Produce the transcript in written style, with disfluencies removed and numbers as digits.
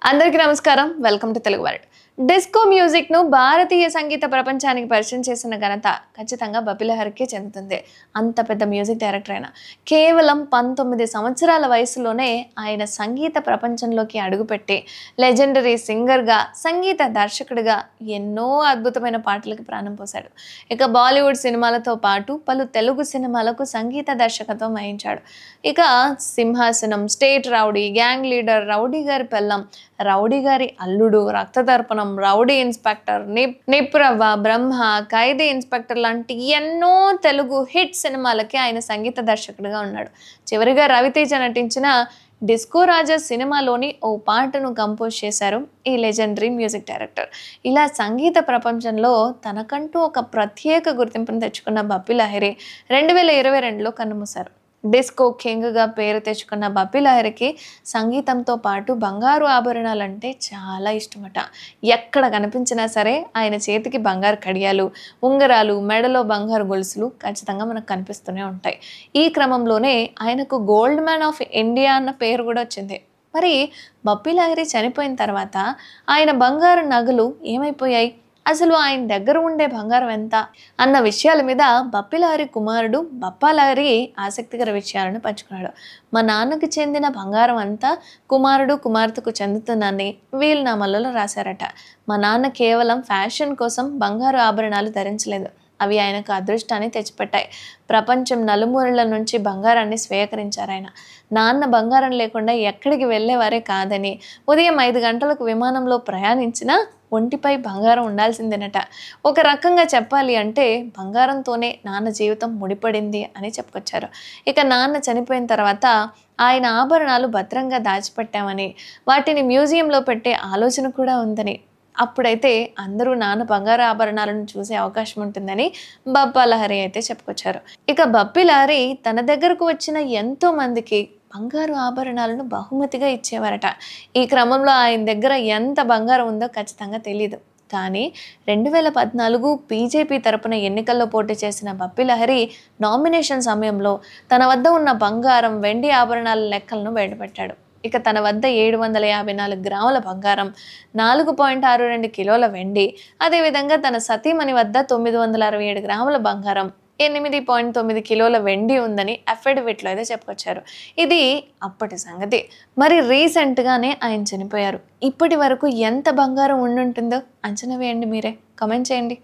అందరికీ నమస్కారం. Welcome to Telugu world. Disco మ్యూజిక్ను భారతీయ సంగీత ప్రపంచానికి పరిచయం చేసిన ఘనత ఖచ్చితంగా బపిల హరికే చెందుతుంది. అంత పెద్ద మ్యూజిక్ డైరెక్టర్ అయినా కేవలం 19 సంవత్సరాల వయసులోనే ఆయన సంగీత ప్రపంచంలోకి అడుగుపెట్టి లెజెండరీ సింగర్గా, సంగీత దర్శకుడిగా ఎన్నో అద్భుతమైన పాటలకు ప్రాణం పోశాడు. ఇక బాలీవుడ్ సినిమాలతో పాటు పలు తెలుగు సినిమాలకు సంగీత దర్శకత్వం వహించాడు. ఇక సింహాసనం, state rowdy, gang leader, rowdy గారి పెళ్ళం, రౌడీ గారి అల్లుడు, రక్తదర్పణం, రౌడీ ఇన్స్పెక్టర్, నిప్రవ, బ్రహ్మ, ఖైదీ ఇన్స్పెక్టర్ లాంటి ఎన్నో తెలుగు హిట్ సినిమాలకి ఆయన సంగీత దర్శకుడిగా ఉన్నాడు. చివరిగా రవితేజ నటించిన డిస్కో రాజా సినిమాలోని ఓ పాటను కంపోజ్ చేశారు ఈ లెజెండరీ మ్యూజిక్ డైరెక్టర్. ఇలా సంగీత ప్రపంచంలో తనకంటూ ఒక ప్రత్యేక గుర్తింపును తెచ్చుకున్న బప్పి లహిరి 2022లో కన్నుమూశారు. డిస్కో కింగ్గా పేరు తెచ్చుకున్న బప్పి లహిరికి సంగీతంతో పాటు బంగారు ఆభరణాలంటే చాలా ఇష్టమట. ఎక్కడ కనిపించినా సరే ఆయన చేతికి బంగారు కడియాలు, ఉంగరాలు, మెడలో బంగారు గొలుసులు ఖచ్చితంగా మనకు కనిపిస్తూనే ఉంటాయి. ఈ క్రమంలోనే ఆయనకు గోల్డ్ మ్యాన్ ఆఫ్ ఇండియా అన్న పేరు కూడా వచ్చింది. మరి బప్పి లహిరి చనిపోయిన తర్వాత ఆయన బంగారు నగలు ఏమైపోయాయి, అసలు ఆయన దగ్గర ఉండే బంగారం ఎంత అన్న విషయాల మీద బప్పి లహిరి కుమారుడు బప్పా లహిరి ఆసక్తికర విషయాలను పంచుకున్నాడు. మా నాన్నకు చెందిన బంగారం అంతా కుమారుడు కుమార్తెకు చెందుతుందని వీలునామాలలో రాశారట. మా నాన్న కేవలం ఫ్యాషన్ కోసం బంగారు ఆభరణాలు ధరించలేదు, అవి ఆయనకు అదృష్టాన్ని తెచ్చిపెట్టాయి. ప్రపంచం నలుమూలల నుంచి బంగారాన్ని స్వీకరించారు ఆయన. నాన్న బంగారం లేకుండా ఎక్కడికి వెళ్ళేవారే కాదని, ఉదయం 5 గంటలకు విమానంలో ప్రయాణించినా ఒంటిపై బంగారం ఉండాల్సిందేనట. ఒక రకంగా చెప్పాలి అంటే బంగారంతోనే నాన్న జీవితం ముడిపడింది అని చెప్పుకొచ్చారు. ఇక నాన్న చనిపోయిన తర్వాత ఆయన ఆభరణాలు భద్రంగా దాచిపెట్టామని, వాటిని మ్యూజియంలో పెట్టే ఆలోచన కూడా ఉందని, అప్పుడైతే అందరూ నాన్న బంగారు ఆభరణాలను చూసే అవకాశం ఉంటుందని బప్పా లహిరి అయితే చెప్పుకొచ్చారు. ఇక బప్పి లహిరి తన దగ్గరకు వచ్చిన ఎంతో మందికి బంగారు ఆభరణాలను బహుమతిగా ఇచ్చేవారట. ఈ క్రమంలో ఆయన దగ్గర ఎంత బంగారం ఉందో ఖచ్చితంగా తెలీదు. కానీ 2014 బీజేపీ తరపున ఎన్నికల్లో పోటీ చేసిన బప్పి లహిరి నామినేషన్ సమయంలో తన వద్ద ఉన్న బంగారం, వెండి ఆభరణాల లెక్కలను బయటపెట్టాడు. ఇక తన వద్ద 754 గ్రాముల బంగారం, 4.62 కిలోల వెండి, అదేవిధంగా తన సతీమణి వద్ద 967 గ్రాముల బంగారం, 8.9 కిలోల వెండి ఉందని అఫిడవిట్లో అయితే చెప్పుకొచ్చారు. ఇది అప్పటి సంగతి. మరి రీసెంట్గానే ఆయన చనిపోయారు. ఇప్పటి వరకు ఎంత బంగారం ఉండుంటుందో అంచనా వేయండి మీరే. కామెంట్ చేయండి.